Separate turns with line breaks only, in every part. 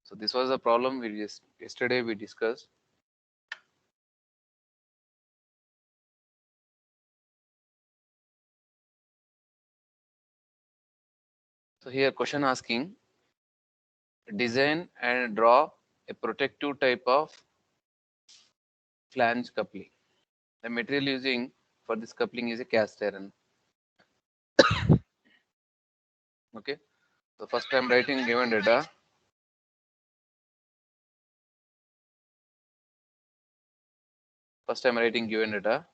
So this was the problem we yesterday we discussed. So here question asking, design and draw a protective type of flange coupling. The material using for this coupling is a cast iron. Okay. So first I'm writing given data. First I'm writing given data.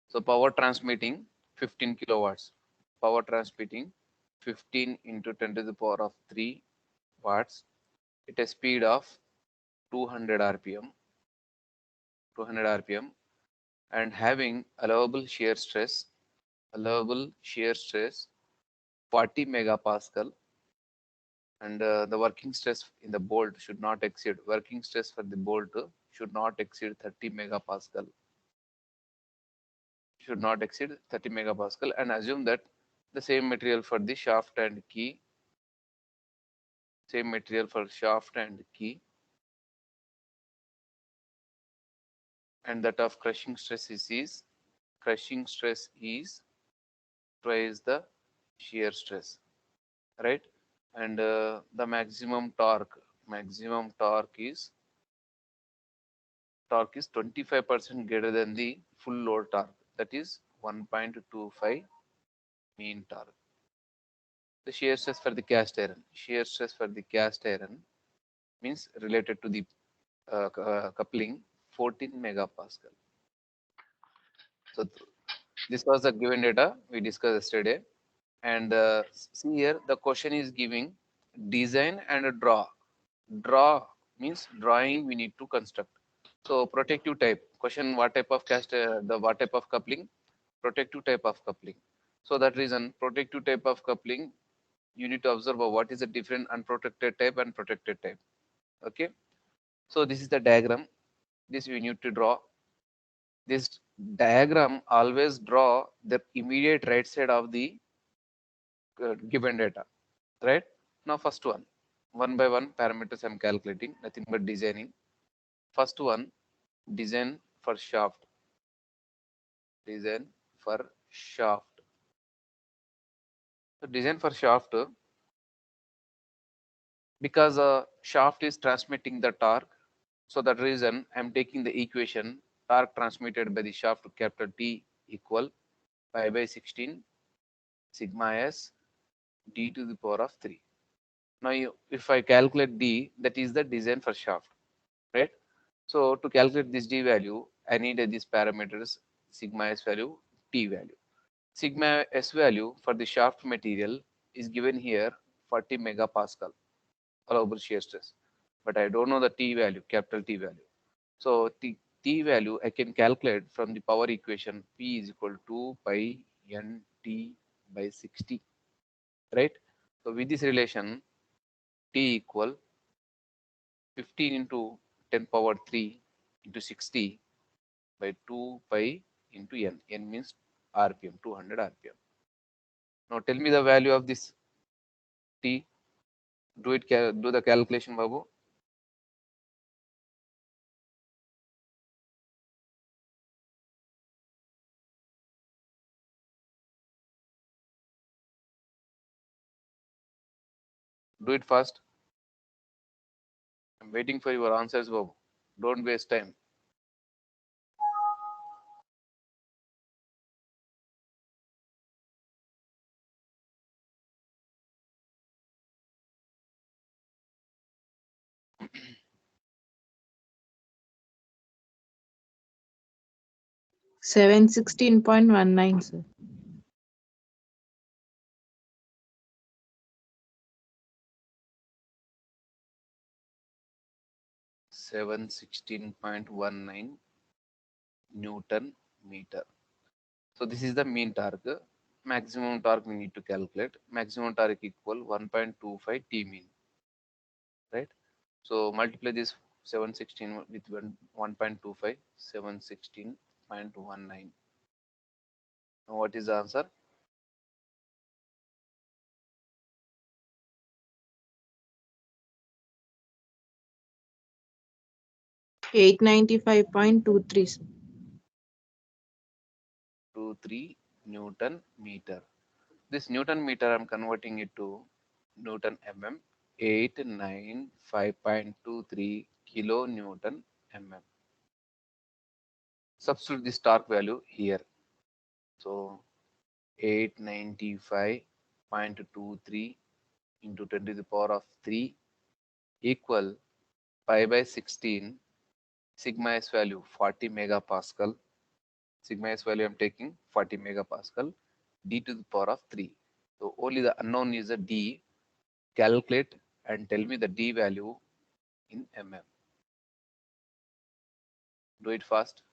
So power transmitting 15 kilowatts. Power transmitting 15 into 10 to the power of 3 watts at a speed of 200 rpm. 200 rpm and having allowable shear stress 40 megapascal, and the working stress in the bolt should not exceed 30 megapascal, and assume that the same material for the shaft and key, same material for shaft and key, and that of crushing stress is twice the shear stress, right? And the maximum torque is 25% greater than the full load torque, that is 1.25 mean torque. The shear stress for the cast iron means related to the coupling 14 megapascal. So this was the given data we discussed yesterday. And see here, the question is giving design and draw. Draw means drawing we need to construct. So protective type question, what type of what type of coupling? Protective type of coupling. So that reason protective type of coupling, you need to observe what is the different unprotected type and protected type. Okay. So this is the diagram. This we need to draw. This diagram always draw the immediate right side of the given data, right? Now first one by one parameters I'm calculating, nothing but designing. First one, design for shaft. Design for shaft. So design for shaft, because shaft is transmitting the torque. So that reason I'm taking the equation torque transmitted by the shaft to capital T equal pi by 16 sigma s d to the power of 3. Now if I calculate d, that is the design for shaft, right? So to calculate this d value, I need these parameters, sigma s value, t value. Sigma s value for the shaft material is given here 40 megapascal allowable shear stress, but I don't know the t value, capital T value. So t value I can calculate from the power equation, P is equal to pi n t by 60, right? So with this relation, t equal 15 into 10 power 3 into 60 by 2 pi into n. N means rpm, 200 rpm. Now tell me the value of this t. Do the calculation, Babu. Do it fast. I'm waiting for your answers, Babu. Don't waste time.
Seven 16.19, sir.
716.19 Newton meter. So this is the mean torque. Maximum torque we need to calculate. Maximum torque equal 1.25 T mean, right? So multiply this 716 with 1.25, 716.19. Now what is the answer?
895.23, sir.
23 Newton meter. This Newton meter, I'm converting it to Newton mm. 895.23 kilonewton mm. Substitute this torque value here. So 895.23 into 10 to the power of 3 equal pi by 16. Sigma s value 40 megapascal. Sigma s value I'm taking 40 megapascal. D to the power of 3. So only the unknown is a D. Calculate and tell me the D value in mm. Do it fast.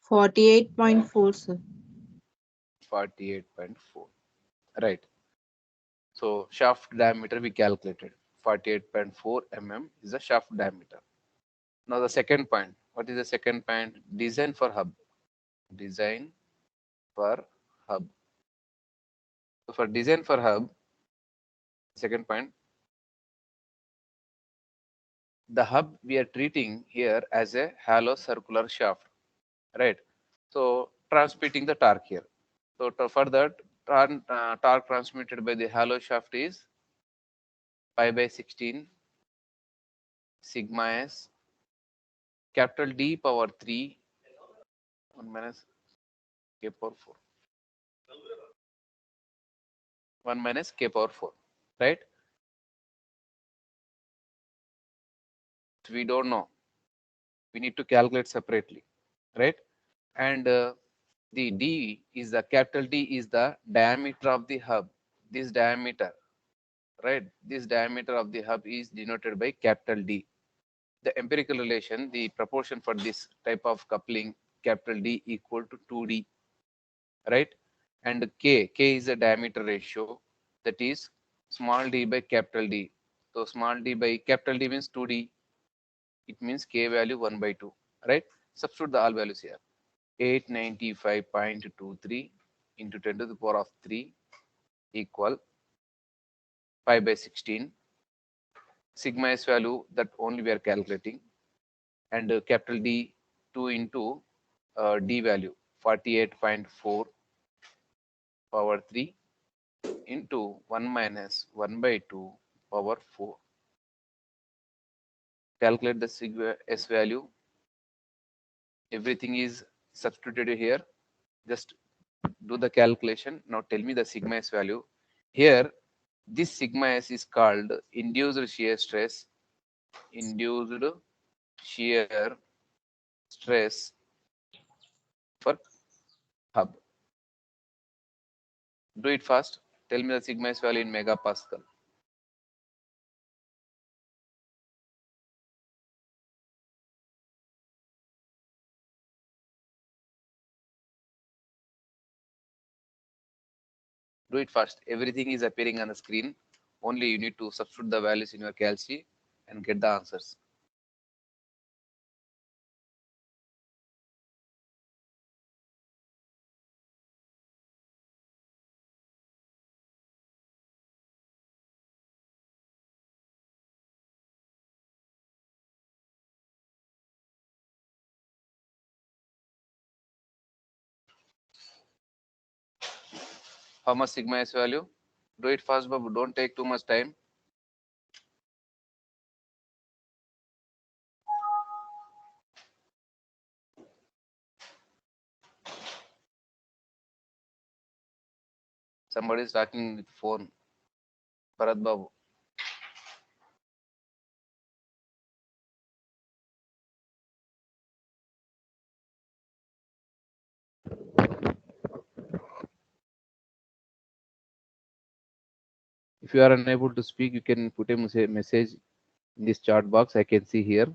.4, sir.
48.4. Right. So shaft diameter we calculated. 48.4 mm is the shaft diameter. Now the second point. What is the second point? Design for hub. Design for hub. So for design for hub, second point, the hub we are treating here as a hollow circular shaft, right? So transmitting the torque here. So for that, torque transmitted by the hollow shaft is pi by 16 sigma s capital D power 3 1 minus k power 4. 1 minus k power 4, right? We don't know. We need to calculate separately, right? And the D is the capital D is the diameter of the hub. This diameter, right? This diameter of the hub is denoted by capital D. The empirical relation, the proportion for this type of coupling, capital D equal to 2D, right? And K is the diameter ratio, that is small d by capital D. So small d by capital D means 2D. It means K value 1 by 2, right? Substitute the all values here. 895.23 into 10 to the power of 3 equal pi by 16. Sigma s value that only we are calculating, and capital D 2 into D value 48.4 power 3 into 1 minus 1 by 2 power 4. Calculate the sigma s value. Everything is substituted here. Just do the calculation. Now tell me the sigma s value. Here, this sigma s is called induced shear stress. Induced shear stress for hub. Do it fast. Tell me the sigma s value in megapascal. Do it fast. Everything is appearing on the screen. Only you need to substitute the values in your calci and get the answers. How much sigma s value? Do it fast, Babu. Don't take too much time. Somebody is talking with phone. Bharat Babu. If you are unable to speak, you can put a message in this chat box. I can see here.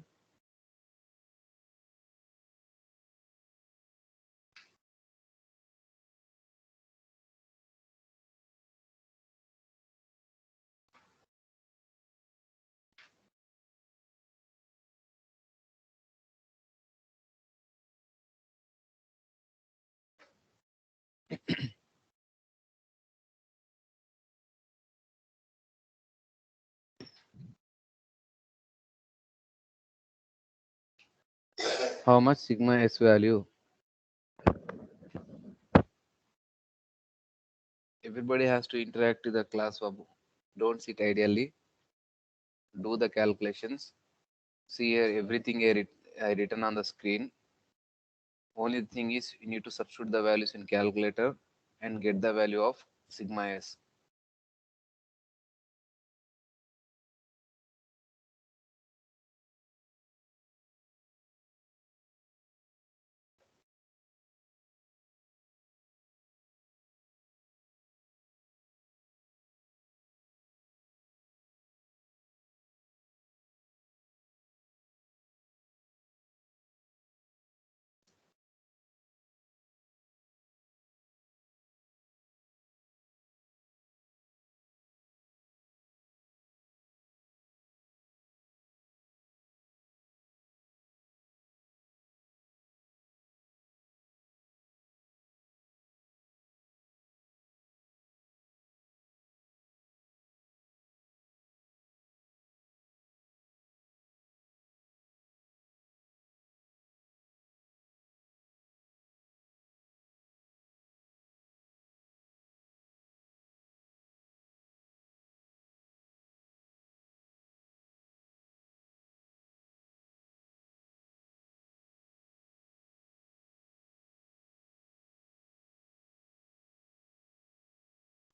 How much sigma s value? Everybody has to interact with the class, Babu. Don't sit ideally. Do the calculations. See here, everything here I written on the screen. Only thing is you need to substitute the values in calculator and get the value of sigma s.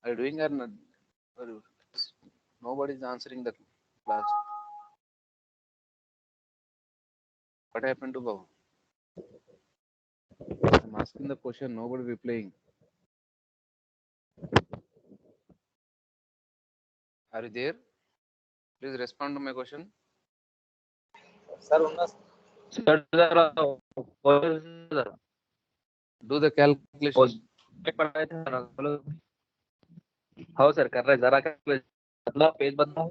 Are you doing or not? Or nobody is answering the class. What happened to Babu? I'm asking the question, nobody replying. Are you there? Please respond to my question.
Sir sir जरा जरा
Do the calculation.
पढ़ाए थे जरा बोलो हाँ sir कर रहे जरा बदला पेज बदला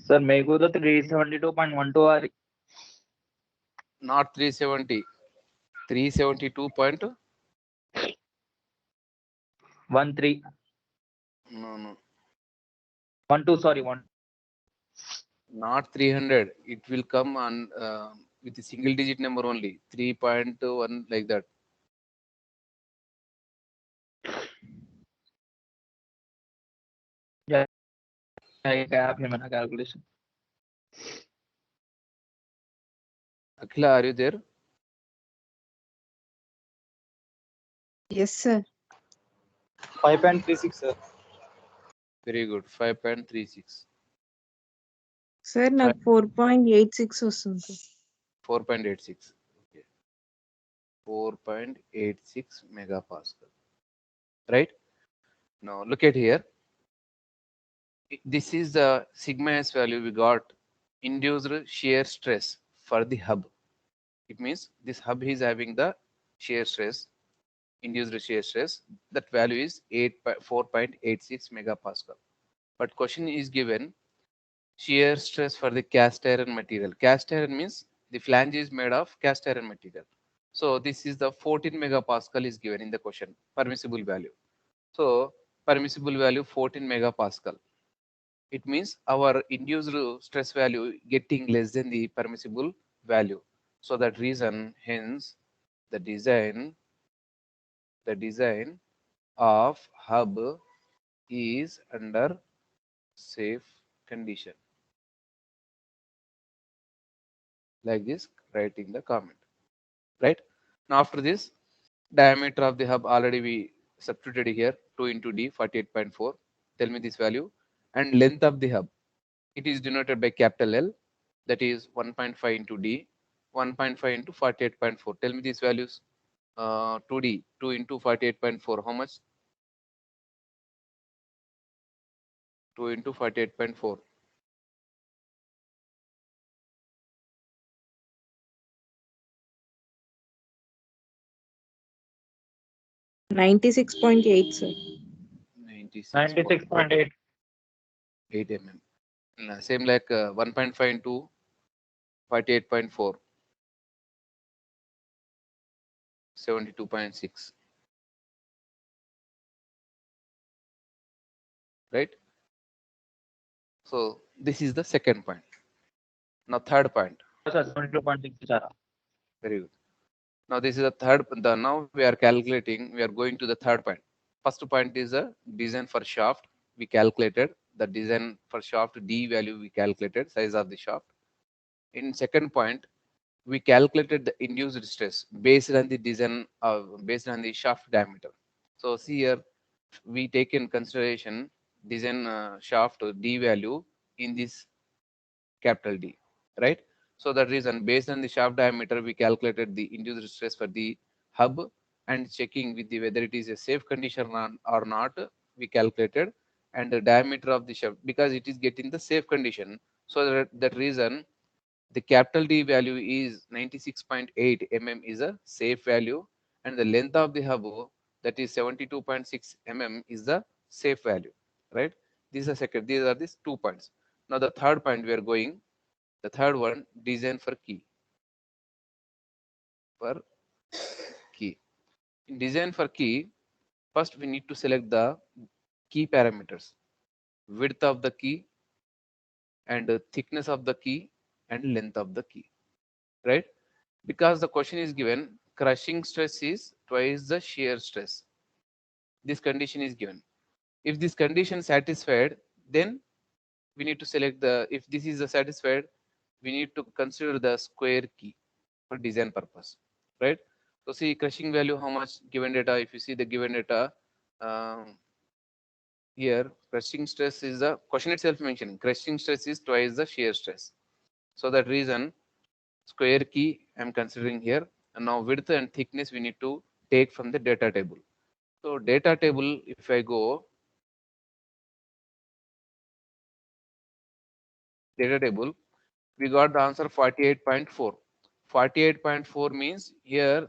सर मेरे को तो 372.12 आ रही
Not 370. 372.13.
13
No.
12 sorry 1
Not 300. It will come on with a single digit number only. 3.1 like that.
क्या आपने मना calculation
Akhila, are you there?
Yes, sir.
5.36 sir
Very good. 5.36.
Sir, నాకు 4.86 వస్తుంది sir.
4.86. Okay. 4.86 megapascal. Right? Now look at here. This is the sigma s value we got induced shear stress for the hub. It means this hub is having the shear stress, induced shear stress. That value is 4.86 megapascal. But question is given shear stress for the cast iron material. Cast iron means the flange is made of cast iron material. So this is the 14 megapascal is given in the question, permissible value. So permissible value 14 megapascal. It means our induced stress value getting less than the permissible value. So that reason, hence the design of hub is under safe condition. Like this, write in the comment. Right? Now after this, diameter of the hub already we substituted here 2 into d 48.4. Tell me this value. And length of the hub, it is denoted by capital L, that is 1.5 into d 1.5 into 48.4. Tell me these values. 2d 2 into 48.4, how much? 2 into 48.4.
96.8 sir.
96.8 mm. Same like 1.5 into 48.4, 72.6, right? So this is the second point. Now third point.
sir, 72.6 sir.
Very good. Now this is the third. Now we are calculating. We are going to the third point. First point is a design for shaft. We calculated the design for shaft D value. We calculated size of the shaft. In second point, we calculated the induced stress based on the design based on the shaft diameter. So see here, we take in consideration design shaft D value in this capital D, right? So that reason, based on the shaft diameter, we calculated the induced stress for the hub, and checking with the whether it is a safe condition or not, we calculated, and the diameter of the shaft because it is getting the safe condition. So that reason, the capital D value is 96.8 mm is a safe value, and the length of the hub, that is 72.6 mm, is the safe value, right? These are second. These are these 2 points. Now the third point we are going. The third one, design for key. For key. In design for key, first we need to select the key parameters, width of the key, and thickness of the key, and length of the key, right? Because the question is given, crushing stress is twice the shear stress. This condition is given. If this condition satisfied, then we need to select the, if this is the satisfied, we need to consider the square key for design purpose, right? So see crushing value, how much given data. If you see the given data, um, here crushing stress is the question itself mentioning crushing stress is twice the shear stress. So that reason, square key I'm considering here. And now width and thickness we need to take from the data table. So data table, if I go data table, we got the answer 48.4. 48.4 means here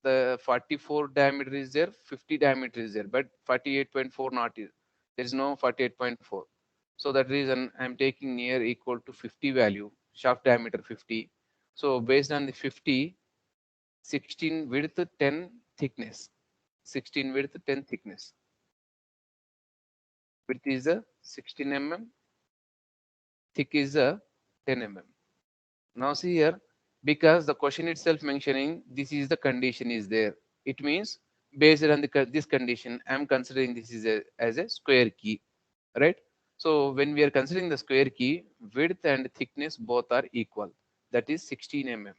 the 44 diameter is there, 50 diameter is there, but 48.4 not is. There is no 48.4. So that reason I'm taking near equal to 50 value, shaft diameter 50. So based on the 50, 16 width, 10 thickness. 16 width, 10 thickness. Width is a 16 mm, thick is a 10 mm. Now see here, because the question itself mentioning this is the condition is there. It means based on this condition, I'm considering this is as a square key, right? So when we are considering the square key, width and thickness both are equal. That is 16 mm.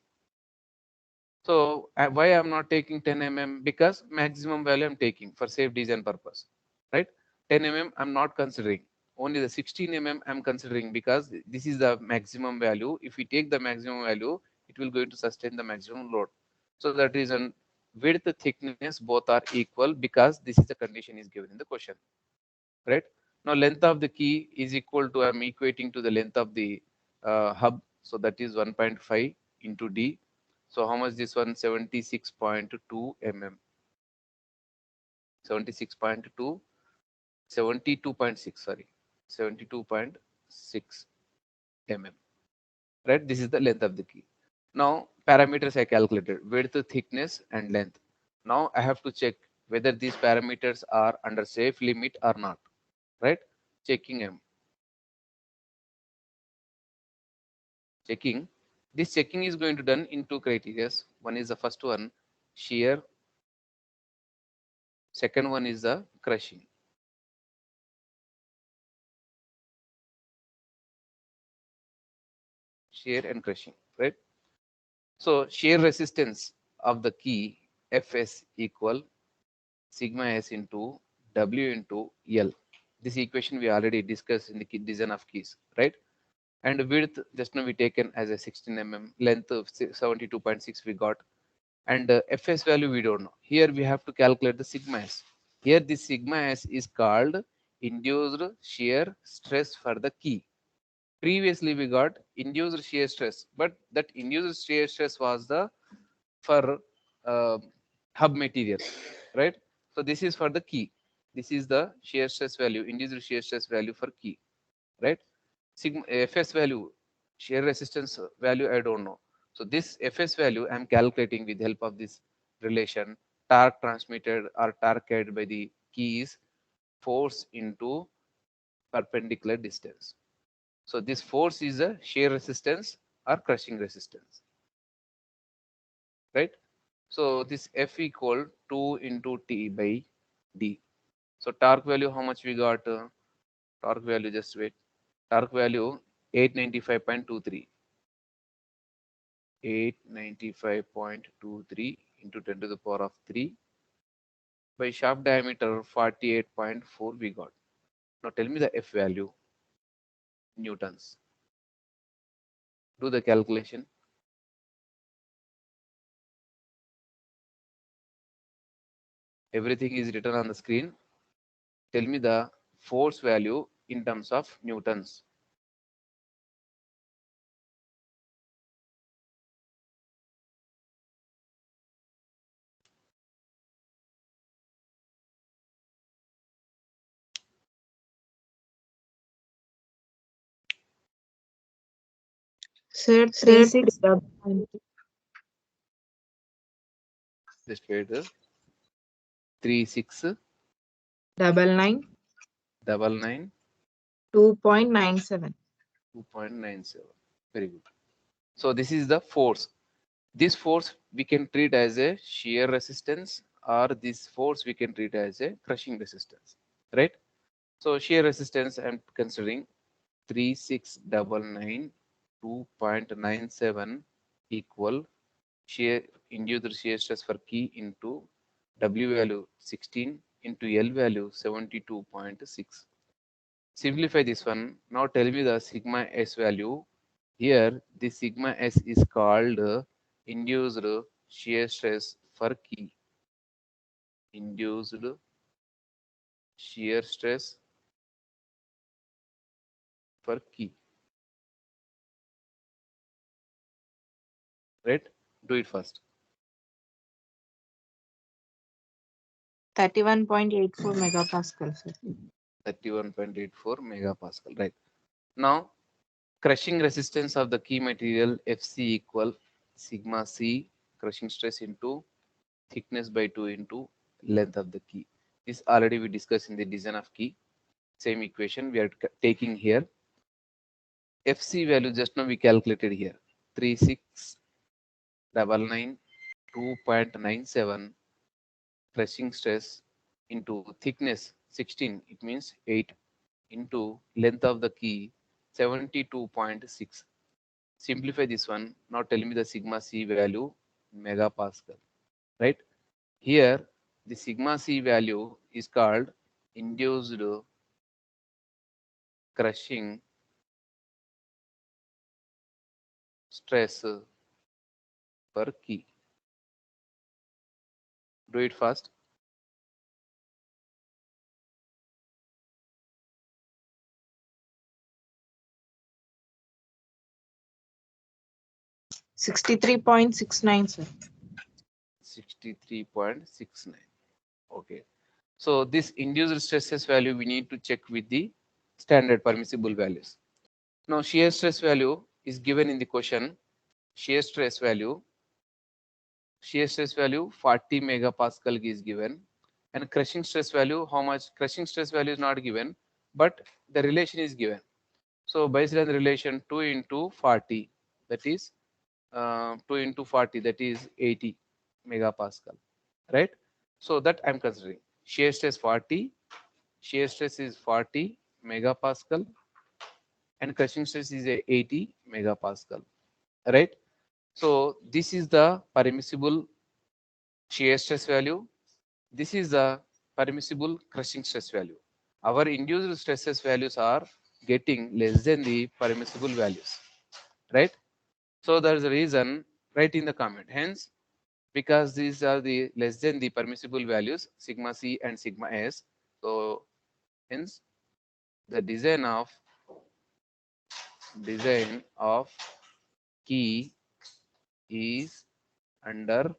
So why I'm not taking 10 mm? Because maximum value I'm taking for safe design purpose, right? 10 mm I'm not considering. Only the 16 mm I'm considering because this is the maximum value. If we take the maximum value, it will going to sustain the maximum load. So that reason, width, thickness both are equal because this is the condition is given in the question, right? Now length of the key is equal to, I'm equating to the length of the hub. So that is 1.5 into D. So how much this one? 76.2 mm. 76.2, 72.6, sorry, 72.6 mm, right? This is the length of the key. Now parameters I calculated, width, thickness, and length. Now I have to check whether these parameters are under safe limit or not, right? Checking M. Checking. This checking is going to done in two criteria. One is the first one, shear. Second one is the crushing. Shear and crushing, right? So shear resistance of the key Fs equal sigma s into W into L. This equation we already discussed in the design of keys, right? And width just now we taken as a 16 mm, length of 72.6 we got, and Fs value we don't know. Here we have to calculate the sigma s. Here this sigma s is called induced shear stress for the key. Previously we got induced shear stress, but that induced shear stress was the for uh, hub material, right? So this is for the key. This is the shear stress value, induced shear stress value for key, right? sigma Fs value, shear resistance value, I don't know. So this Fs value I'm calculating with the help of this relation. Torque transmitted or torque carried by the key is force into perpendicular distance. So this force is a shear resistance or crushing resistance, right? So this F equal 2 into T by D. So torque value, how much we got? Torque value, just wait. Torque value 895.23. 895.23 into 10 to the power of 3 by shaft diameter 48.4 we got. Now tell me the F value, newtons. Do the calculation. Everything is written on the screen. Tell me the force value in terms of newtons.
Sir, 36
Just wait. 36
99
99
2.97.
2.97. Very good. So this is the force. This force we can treat as a shear resistance, or this force we can treat as a crushing resistance, right? So shear resistance I'm considering 3699 2.97 equal shear induced shear stress for key into W value 16 into L value 72.6. Simplify this one. Now tell me the sigma S value. Here, the sigma S is called induced shear stress for key. Induced shear stress for key. Right? Do it first.
31.84 megapascal, sir.
31.84 megapascal. Right. Now, crushing resistance of the key material Fc equal sigma C crushing stress into thickness by 2 into length of the key. This already we discussed in the design of key. Same equation we are taking here. Fc value just now we calculated here 3699 2.97 crushing stress into thickness 16, it means 8, into length of the key 72.6. Simplify this one. Now tell me the sigma C value megapascal, right? Here the sigma C value is called induced crushing stress per key. Do it fast.
$63.69, sir.
63.69. Okay. So this induced stresses value we need to check with the standard permissible values. Now shear stress value is given in the question. Shear stress value 40 megapascal is given, and crushing stress value, how much? Crushing stress value is not given, but the relation is given. So based on the relation 2 into 40, that is 2 into 40, that is 80 megapascal, right? So that I'm considering shear stress 40, shear stress is 40 megapascal, and crushing stress is a 80 megapascal, right? So this is the permissible shear stress value. This is the permissible crushing stress value. Our induced stresses values are getting less than the permissible values, right? So there's a reason, write in the comment. Hence, because these are the less than the permissible values, sigma C and sigma S. So hence, the design of key is under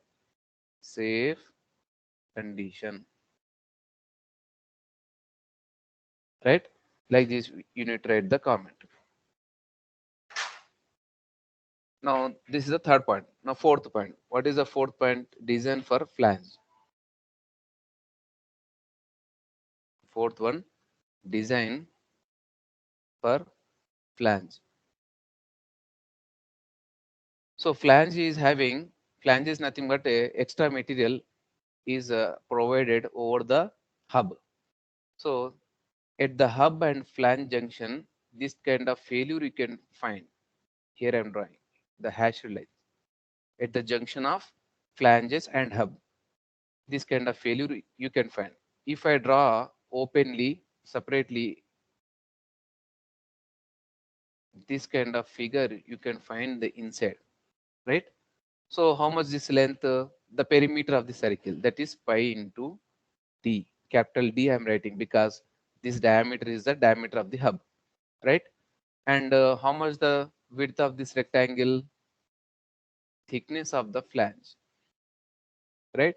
safe condition, right? Like this, you need to write the comment. Now this is the third point. Now fourth point. What is the fourth point? Design for flange. Fourth one, design for flange. So flange is nothing but a extra material is provided over the hub. So at the hub and flange junction, this kind of failure you can find. Here I am drawing the hashed line at the junction of flanges and hub. This kind of failure you can find. If I draw openly, separately, this kind of figure you can find the inside, right? So how much this length? The perimeter of the circle, that is pi into d. Capital D I am writing because this diameter is the diameter of the hub, right? And how much the width of this rectangle? Thickness of the flange, right?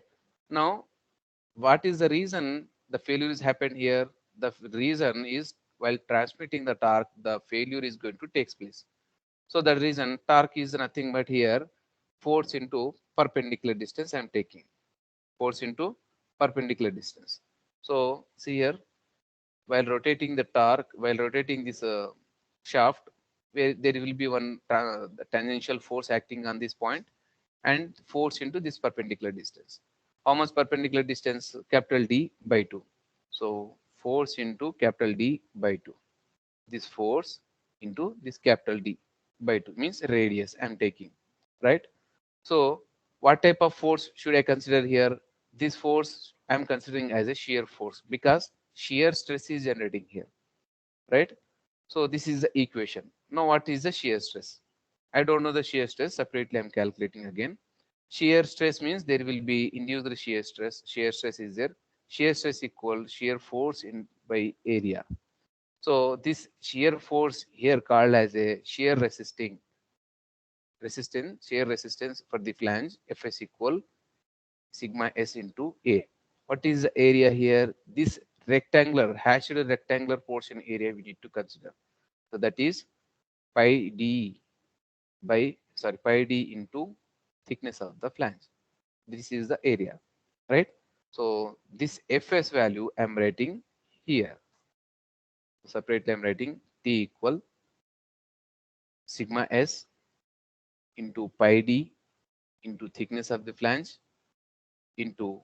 Now, what is the reason the failure is happened here? The reason is while transmitting the torque, the failure is going to take place. So the reason torque is nothing but here force into perpendicular distance I am taking. Force into perpendicular distance. So see here, while rotating the torque, while rotating this shaft, where there will be one tangential force acting on this point and force into this perpendicular distance. How much perpendicular distance? Capital D by 2. So force into capital D by 2. This force into this capital D by 2 means radius I am taking, right? So what type of force should I consider here? This force I am considering as a shear force because shear stress is generating here, right? So this is the equation. Now what is the shear stress? I don't know the shear stress. Separately I am calculating again. Shear stress means there will be induced shear stress. Shear stress is there. Shear stress equal shear force in by area. So this shear force here called as a shear shear resistance for the flange, Fs equal sigma s into A. What is the area here? This rectangular, hashed rectangular portion area we need to consider. So that is pi d pi d into thickness of the flange. This is the area, right? So this Fs value I'm writing here. Separately I'm writing T equal sigma s into pi d into thickness of the flange into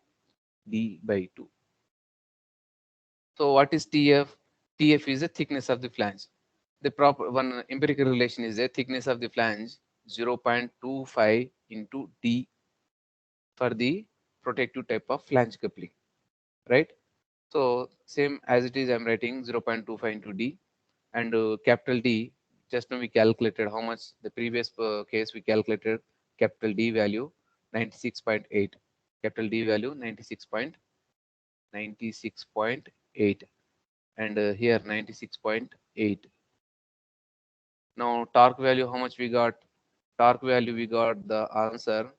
d by 2. So what is TF? TF is the thickness of the flange. The proper one empirical relation is the thickness of the flange 0.25 into d for the protective type of flange coupling, right? So same as it is, I'm writing 0.25 into d and capital D. Just now we calculated how much the previous case we calculated capital D value 96.8. Capital D value 96.8 and here 96.8. Now torque value, how much we got? Torque value we got the answer.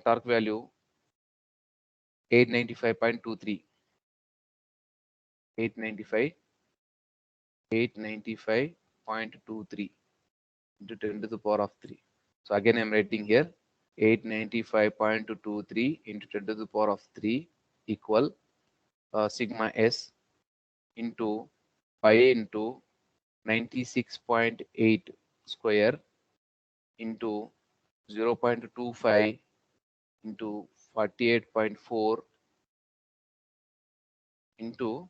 Torque value 895.23. 895 895.23 into 10 to the power of 3. So again I'm writing here 895.23 into 10 to the power of 3 equal sigma s into pi into 96.8 square into 0.25 into 48.4 into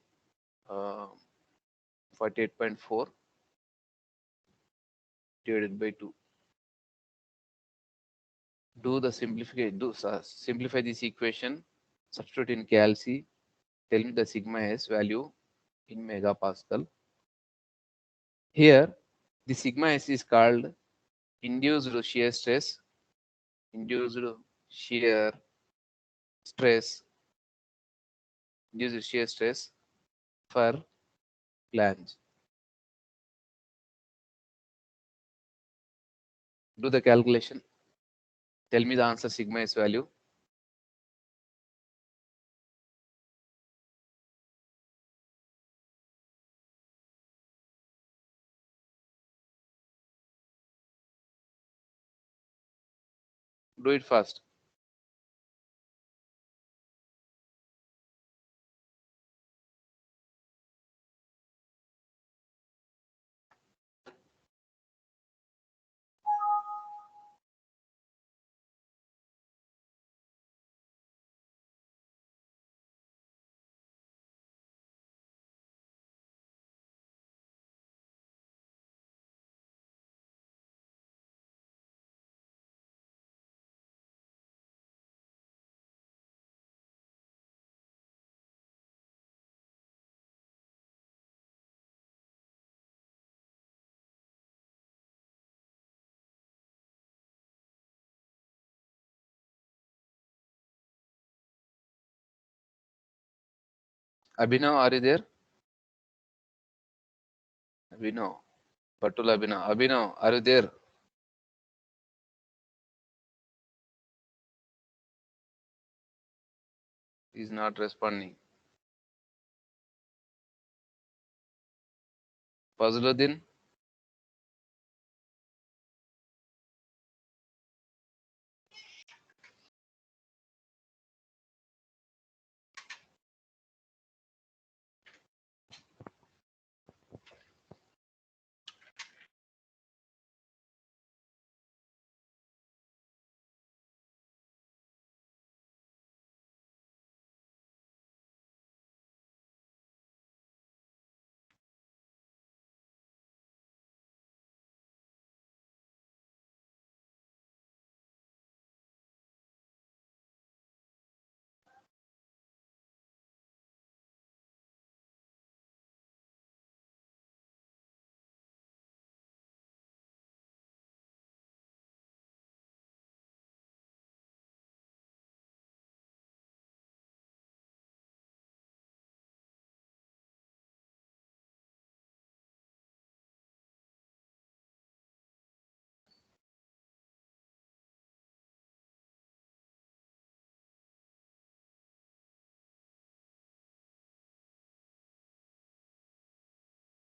48.4 divided by 2. Simplify this equation, substitute in Cal C, tell me the sigma s value in megapascal. Here the sigma s is called induced shear stress, induced shear stress, induced shear stress for flange. Do the calculation. Tell me the answer sigma s value. Do it fast. Abhinav, are you there? Abhinav, Patul Abhinav. Abhinav, are you there? He's not responding. Fazluddin,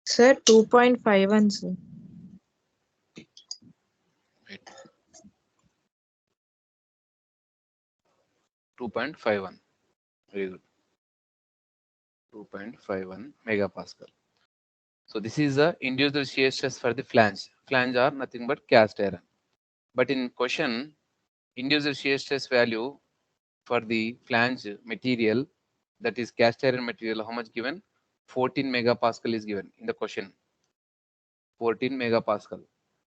Sir, 2.51, sir.
wait. 2.51. Very good. 2.51 megapascal. So this is the induced shear stress for the flange. Flange are nothing but cast iron. But in question, induced shear stress value for the flange material, that is cast iron material, how much given? 14 megapascal is given in the question. 14 megapascal.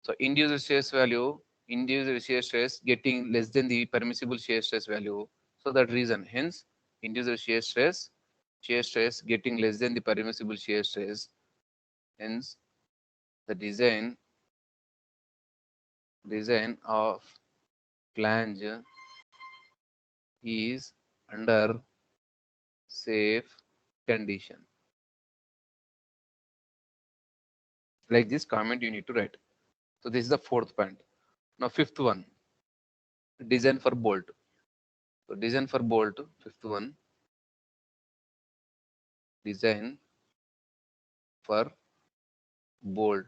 So induced shear value, induced shear stress getting less than the permissible shear stress value. So that reason, hence induced shear stress getting less than the permissible shear stress. Hence the design of flange is under safe condition. Like this comment you need to write. So this is the fourth point. Now fifth one, design for bolt. So design for bolt, fifth one, design for bolt.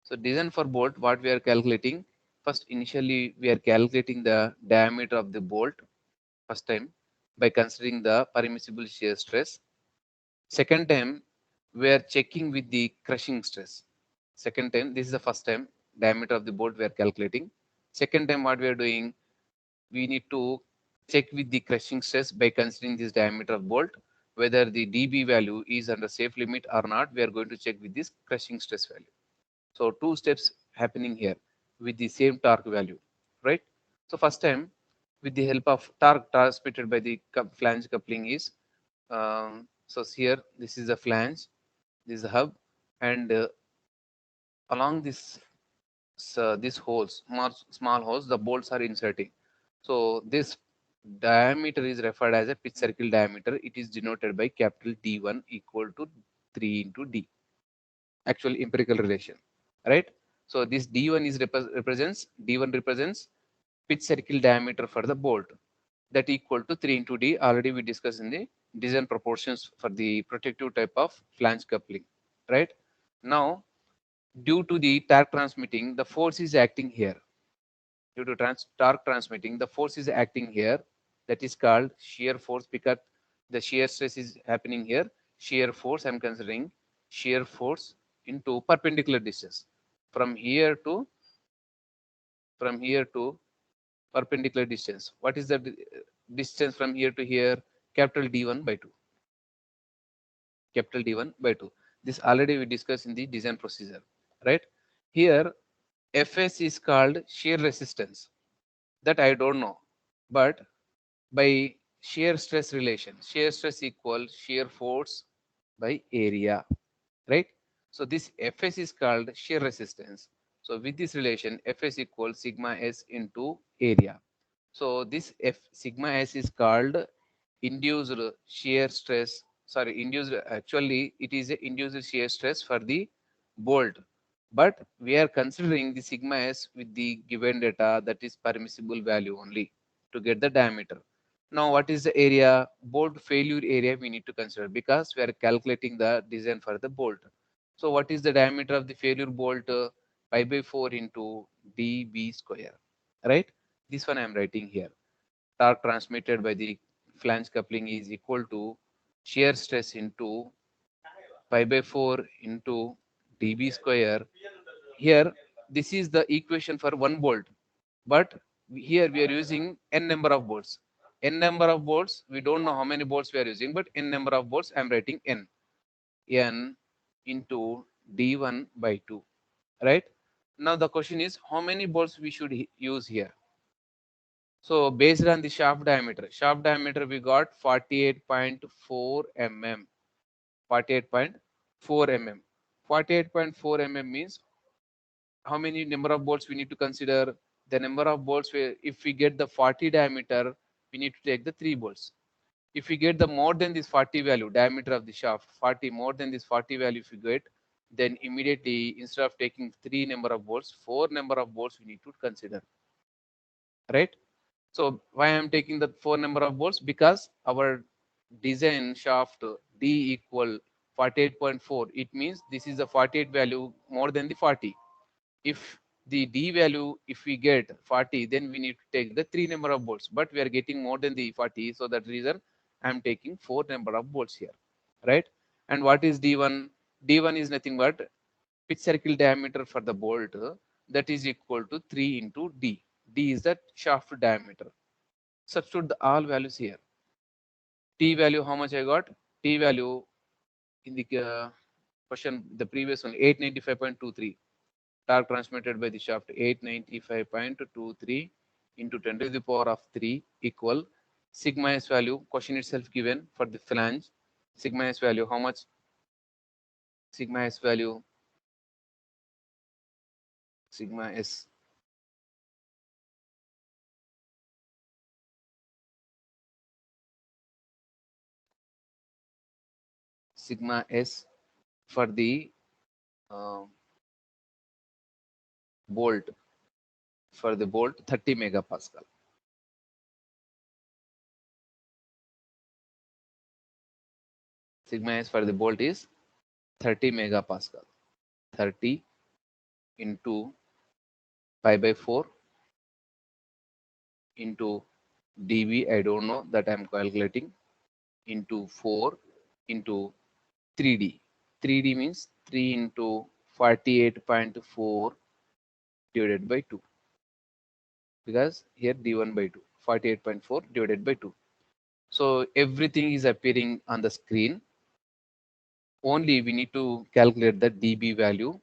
So design for bolt, what we are calculating, first initially we are calculating the diameter of the bolt first time by considering the permissible shear stress. Second time we are checking with the crushing stress. Second time, this is the first time diameter of the bolt we are calculating. Second time what we are doing, we need to check with the crushing stress by considering this diameter of bolt, whether the dB value is under safe limit or not. We are going to check with this crushing stress value. So two steps happening here with the same torque value, right? So first time with the help of torque transmitted by the flange coupling is, so here this is the flange, this is the hub, and along this these holes, small holes, the bolts are inserting. So this diameter is referred as a pitch circle diameter. It is denoted by capital D1 equal to 3 into D. Actual empirical relation, right? So this D1 is represents pitch circle diameter for the bolt, that equal to 3 into D. Already we discussed in the design proportions for the protective type of flange coupling, right? Now due to the torque transmitting, the force is acting here. due to torque transmitting, the force is acting here. That is called shear force because the shear stress is happening here. Shear force, I'm considering shear force into perpendicular distance from here to perpendicular distance. What is the distance from here to here? Capital D1 by 2. Capital D1 by 2. This already we discussed in the design procedure, right? Here, Fs is called shear resistance. That I don't know, but by shear stress relation, shear stress equal shear force by area, right? So this Fs is called shear resistance. So with this relation, Fs equals sigma s into area. So this F sigma s is called induced shear stress. Sorry, induced. Actually, it is a induced shear stress for the bolt, but we are considering the sigma s with the given data, that is permissible value only to get the diameter. Now, what is the area? Bolt failure area we need to consider because we are calculating the design for the bolt. So, what is the diameter of the failure bolt? Pi by 4 into dB square, right? This one I am writing here. Torque transmitted by the flange coupling is equal to shear stress into pi by 4 into dB square. Here, this is the equation for one bolt, but here we are using n number of bolts. N number of bolts, we don't know how many bolts we are using, but n number of bolts, I am writing n. N into D1 by 2, right? Now the question is how many bolts we should use here. So based on the shaft diameter we got 48.4 mm. 48.4 mm. 48.4 mm means how many number of bolts we need to consider? The number of bolts, if we get the 40 diameter, we need to take the 3 bolts. If we get the more than this 40 value, diameter of the shaft, 40 more than this 40 value if you get, then immediately instead of taking 3 number of bolts, 4 number of bolts we need to consider, right? So why I'm taking the 4 number of bolts? Because our design shaft D equal 48.4. It means this is the 48 value more than the 40. If the D value, if we get 40, then we need to take the 3 number of bolts. But we are getting more than the 40. So that reason I'm taking 4 number of bolts here, right? And what is D1? D1 is nothing but pitch circle diameter for the bolt, that is equal to 3 into D. D is the shaft diameter. Substitute the all values here. T value, how much I got? T value in the question, the previous one, 895.23. Torque transmitted by the shaft, 895.23 into 10 to the power of 3 equal sigma s value, question itself given for the flange. Sigma s value, how much? Sigma s value, sigma s. Sigma s for the bolt, 30 megapascal. Sigma s for the bolt is 30 megapascal. 30 into pi by 4 into dB, I don't know, that I'm calculating, into 4 into 3D. 3D means 3 into 48.4 divided by 2, because here D1 by 2, 48.4 divided by 2. So everything is appearing on the screen. Only we need to calculate the dB value,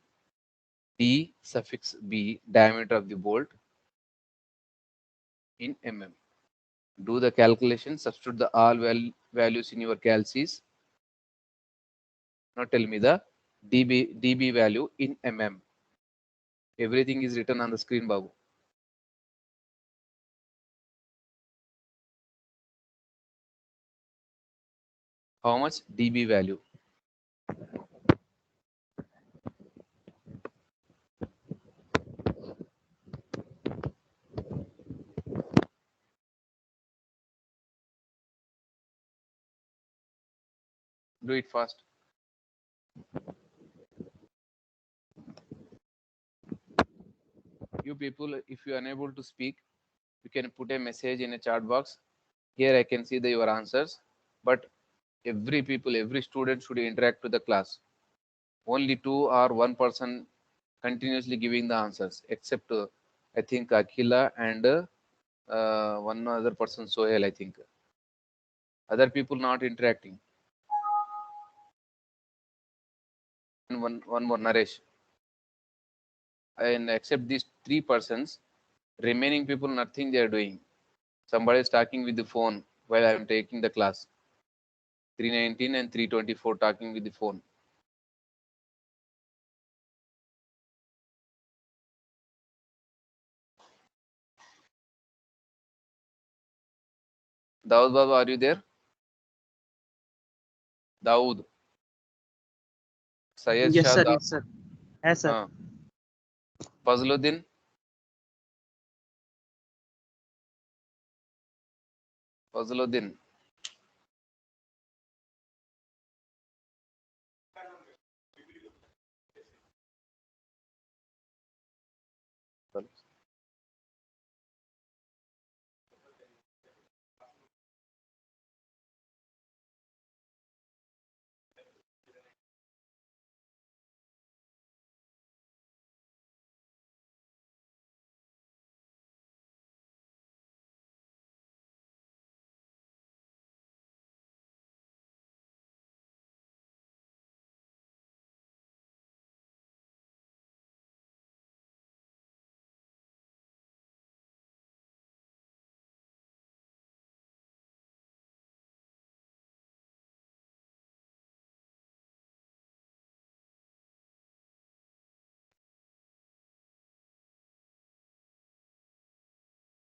D suffix B, diameter of the bolt in mm. Do the calculation, substitute the all values in your calcs. Now tell me the dB value in mm. Everything is written on the screen, Babu. How much dB value? Do it fast. You people, if you are unable to speak, you can put a message in a chat box. Here I can see your answers, but every student should interact with the class. Only two or one person continuously giving the answers, except I think Akila and one other person, Sohail, I think. Other people not interacting. And one more, Naresh. And except these three persons, remaining people, nothing they are doing. Somebody is talking with the phone while I am taking the class. 319 and 324 talking with the phone. Daud Baba, are you there? Daud. Syed
Yes,
Shah
sir.
Daud.
Yes, sir. Yes, sir.
Fazluddin. Fazluddin.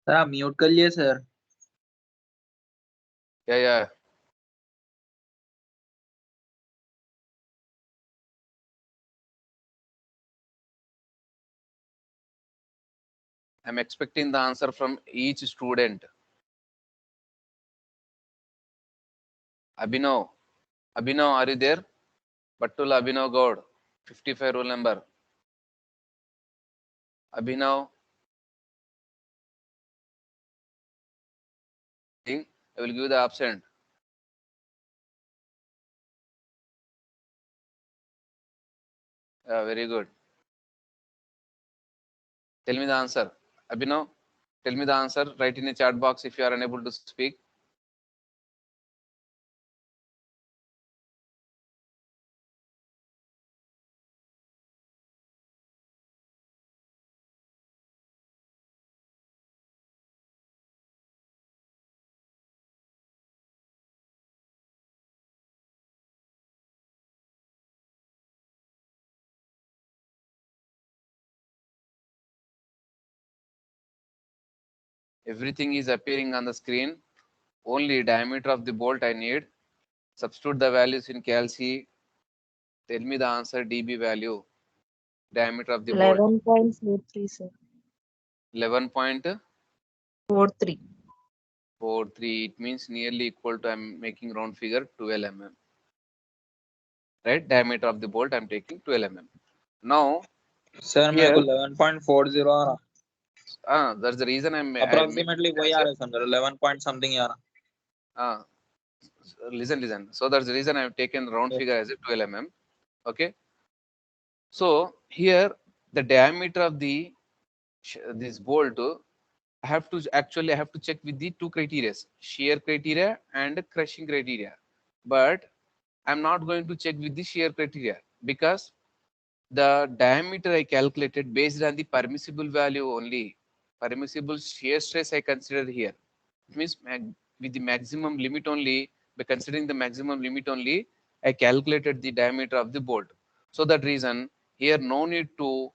Sir आप mute कर लिए sir.
Yeah. I'm expecting the answer from each student. Abhinav. Abhinav, are you there? Battul Abhinav God. 55 roll number. Abhinav. I will give the absent. Very good. Tell me the answer. Abhinav, tell me the answer. Write in the chat box if you are unable to speak. Everything is appearing on the screen. Only diameter of the bolt I need. Substitute the values in calci. Tell me the answer dB value. Diameter of the bolt.
11.43, sir.
11.43.
43.
It means nearly equal to, I'm making round figure, 12 mm. Right? Diameter of the bolt I'm taking 12 mm. Now,
sir मेरे
here,
को 11.40 आ रहा.
that's the reason I'm
Approximately वही आ रहा है sir. 11 point something आ रहा.
Listen. So that's the reason I've taken round figure as a 12 mm. Okay. So here the diameter of the this bolt, I have to check with the two criteria: shear criteria and crushing criteria. But I'm not going to check with the shear criteria because the diameter I calculated based on the permissible value only. Permissible shear stress I consider here. It means with the maximum limit only, by considering the maximum limit only, I calculated the diameter of the bolt. So that reason here no need to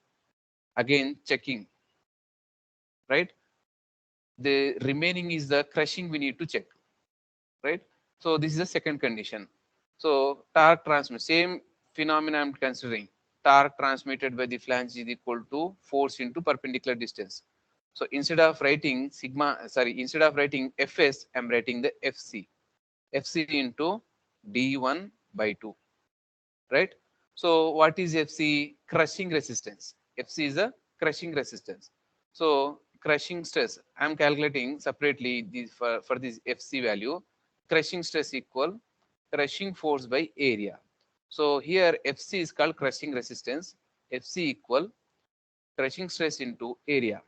again checking, right? The remaining is the crushing we need to check, right? So this is the second condition. So torque transmit, same phenomena I'm considering. Torque transmitted by the flange is equal to force into perpendicular distance. So instead of writing Fs, I'm writing the Fc. Fc into d1 by 2, right? So what is Fc? Crushing resistance. Fc is a crushing resistance. So crushing stress, I'm calculating separately this for this FC value. Crushing stress equal crushing force by area. So here FC is called crushing resistance. FC equal crushing stress into area.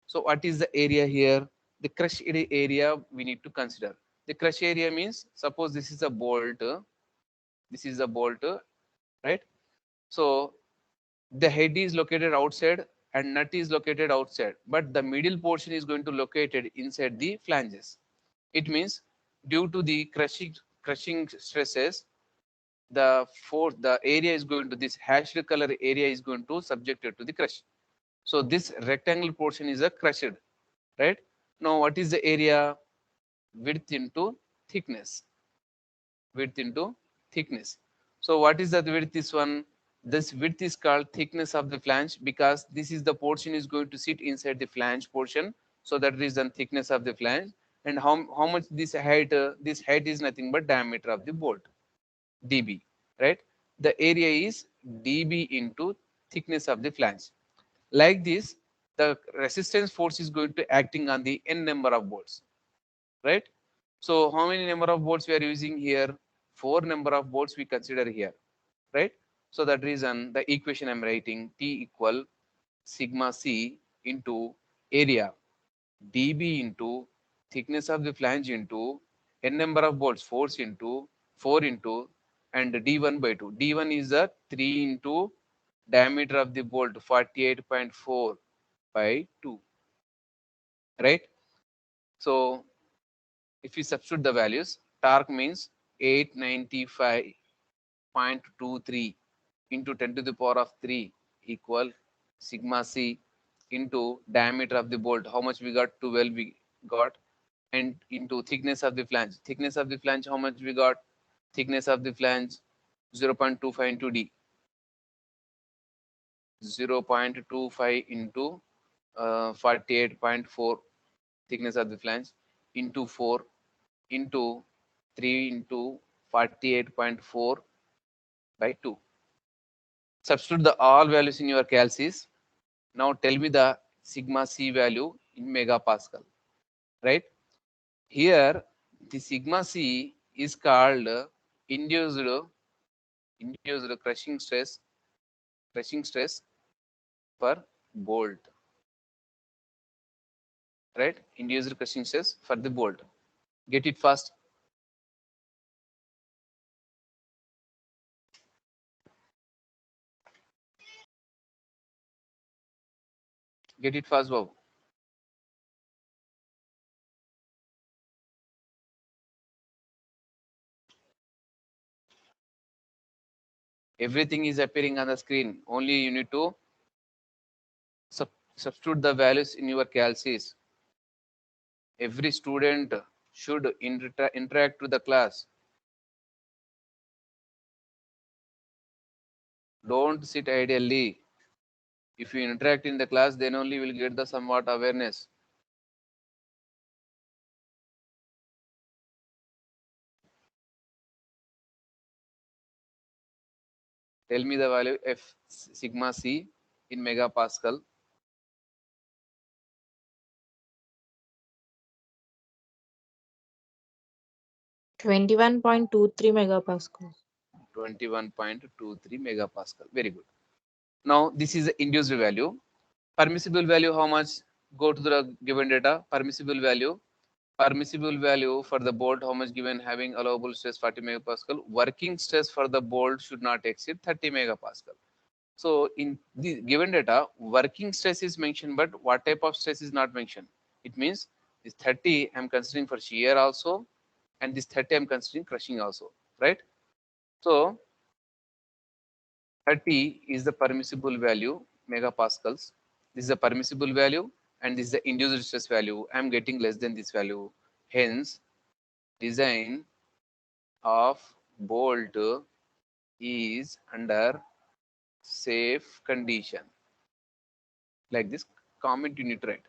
So what is the area here? The crush area we need to consider. The crush area means, suppose this is a bolt, this is a bolt, right? So the head is located outside and nut is located outside, but the middle portion is going to located inside the flanges. It means due to the crushing stresses, the force, the area is going to, this hashed color area is going to subjected to the crush. So this rectangle portion is a crushed, right? Now what is the area? Width into thickness. Width into thickness. So what is the width? This one, this width is called thickness of the flange, because this is the portion is going to sit inside the flange portion. So that reason thickness of the flange. And how much this height? This height is nothing but diameter of the bolt, dB, right? The area is dB into thickness of the flange. Like this, the resistance force is going to acting on the n number of bolts, right? So how many number of bolts we are using here? 4 number of bolts we consider here, right? So that reason the equation I'm writing, T equal sigma C into area dB into thickness of the flange into n number of bolts, force into 4 into, and d1 by 2. D1 is the 3 into diameter of the bolt, 48.4 by 2, right? So if you substitute the values, torque means 895.23 into 10 to the power of 3 equal sigma C into diameter of the bolt. How much we got? 12 we got. And into thickness of the flange. Thickness of the flange, how much we got? Thickness of the flange 0.25 into D. 0.25 into 48.4 thickness of the flange into 4 into 3 into 48.4 by 2. Substitute the all values in your calcs. Now tell me the sigma C value in megapascal, right? Here the sigma C is called induced crushing stress per bolt, right? Induced crushing stress for the bolt. Get it fast. Get it fast, Bob. Everything is appearing on the screen. Only you need to substitute the values in your calcs. Every student should interact with the class. Don't sit idly. If you interact in the class, then only will get the somewhat awareness. Tell me the value F sigma C in megapascal.
21.23 megapascal.
21.23 megapascal. Very good. Now this is the induced value. Permissible value, how much? Go to the given data. Permissible value for the bolt, how much given? Having allowable stress 40 megapascal. Working stress for the bolt should not exceed 30 megapascal. So in the given data, working stress is mentioned, but what type of stress is not mentioned? It means this 30 I'm considering for shear also, and this 30 I'm considering crushing also, right? So 30 is the permissible value, megapascals. This is the permissible value, and this is the induced stress value. I'm getting less than this value. Hence, design of bolt is under safe condition. Like this, comment you need to write.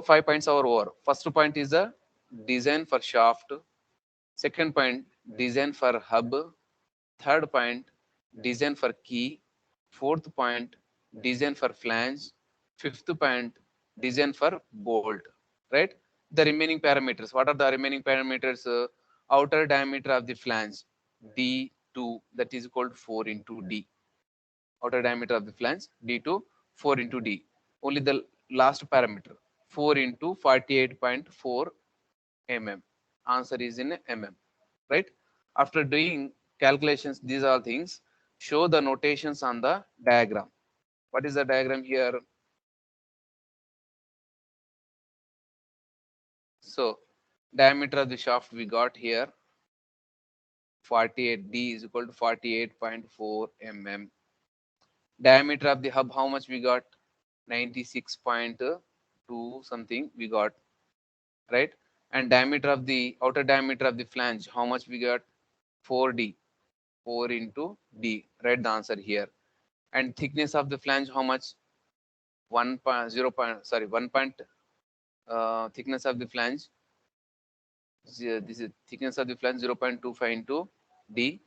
5 points are over. First point is the design for shaft. Second point, design for hub. Third point, design for key. Fourth point, design for flange. Fifth point, design for bolt, right? The remaining parameters. What are the remaining parameters? Outer diameter of the flange, D2, that is called 4 into D. Outer diameter of the flange, D2, 4 into D. Only the last parameter, 4 into 48.4 mm. Answer is in mm, right? After doing calculations, these are things, show the notations on the diagram. What is the diagram here? So diameter of the shaft we got here 48, D is equal to 48.4 mm. Diameter of the hub, how much we got? 96.2 something we got, right? And diameter of the outer diameter of the flange, how much we got? 4D, 4 into D. Write the answer here. And thickness of the flange, how much? 1 thickness of the flange. This is thickness of the flange 0.25 into D,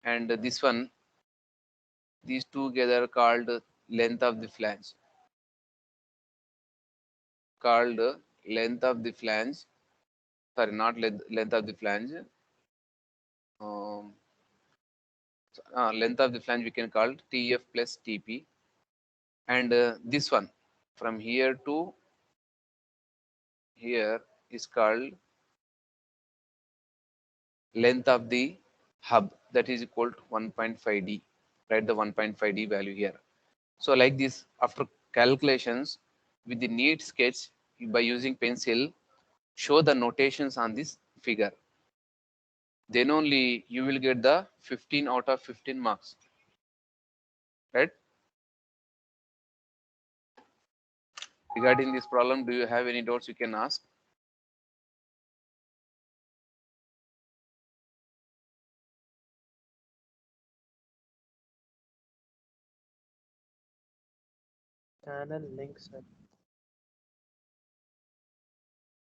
and this one, these two together called length of the flange. Called length of the flange. Sorry, not length of the flange. Um, length of the flange we can call TF plus TP, and this one from here to here is called length of the hub, that is equal to 1.5D. Write the 1.5D value here. So like this, after calculations with the neat sketch by using pencil, show the notations on this figure. Then only you will get the 15 out of 15 marks, right? Regarding this problem, do you have any doubts you can ask?
Channel link, sir.